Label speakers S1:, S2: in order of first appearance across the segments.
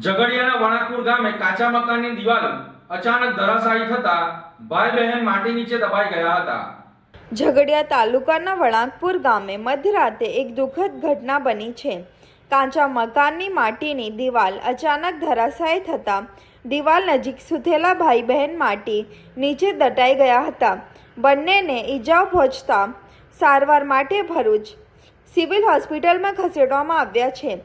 S1: ઝઘડિયાના વણાકપુર ગામે કાચા મકાનની દિવાલ અચાનક ધરાશાયી થતા ભાઈ બહેન માટી નીચે દબાઈ ગયા હતા।
S2: ઝઘડિયા તાલુકાના વણાકપુર ગામે મધરાતે એક દુઃખદ ઘટના બની છે। કાચા મકાનની માટીની દિવાલ અચાનક ધરાશાયી થતા દિવાલ નજીક સૂતેલા ભાઈ બહેન માટી નીચે દટાઈ ગયા હતા। બંનેને ઈજાઓ પહોંચતા સારવાર માટે ભરૂચ સિવિલ હોસ્પિટલમાં ખસેડવામાં આવ્યા છે।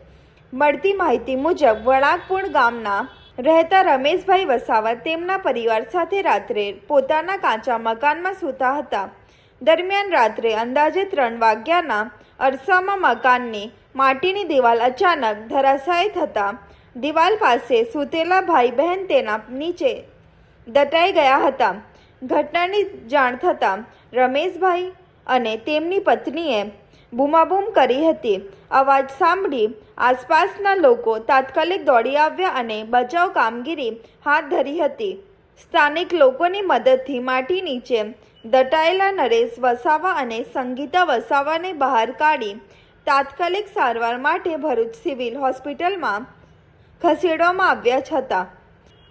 S2: મળતી માહિતી મુજબ વણાકપુર ગામના રહેતા રમેશભાઈ વસાવા તેમના પરિવાર સાથે રાત્રે પોતાના કાચા મકાનમાં સૂતા હતા। દરમિયાન રાત્રે અંદાજે 3 વાગ્યાના અરસામાં મકાનની માટીની દિવાલ અચાનક ધરાશાયી થતાં દિવાલ પાસે સૂતેલા ભાઈ બહેન તેના નીચે દટાઈ ગયા હતા। ઘટનાની જાણ થતાં રમેશભાઈ અને તેમની પત્નીએ બૂમાબૂમ કરી હતી। અવાજ સાંભળી આસપાસના લોકો તાત્કાલિક દોડી આવ્યા અને બચાવ કામગીરી હાથ ધરી હતી। સ્થાનિક લોકોની મદદથી માટી નીચે દટાયેલા નરેશ વસાવા અને સંગીતા વસાવાને બહાર કાઢી તાત્કાલિક સારવાર માટે ભરૂચ સિવિલ હોસ્પિટલમાં ખસેડવામાં આવ્યા છતાં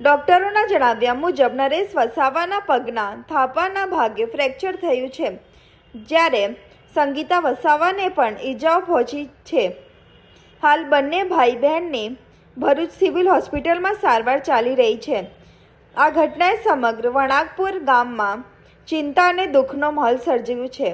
S2: ડોક્ટરોના જણાવ્યા મુજબ નરેશ વસાવાના પગના થાપાના ભાગે ફ્રેક્ચર થયું છે, જ્યારે સંગીતા વસાવાને પણ ઈજાઓ પહોંચી છે। હાલ બંને ભાઈ બહેનની ભરૂચ સિવિલ હોસ્પિટલમાં સારવાર ચાલી રહી છે। આ ઘટનાએ સમગ્ર વણાકપુર ગામમાં ચિંતા અને દુઃખનો માહોલ સર્જ્યો છે।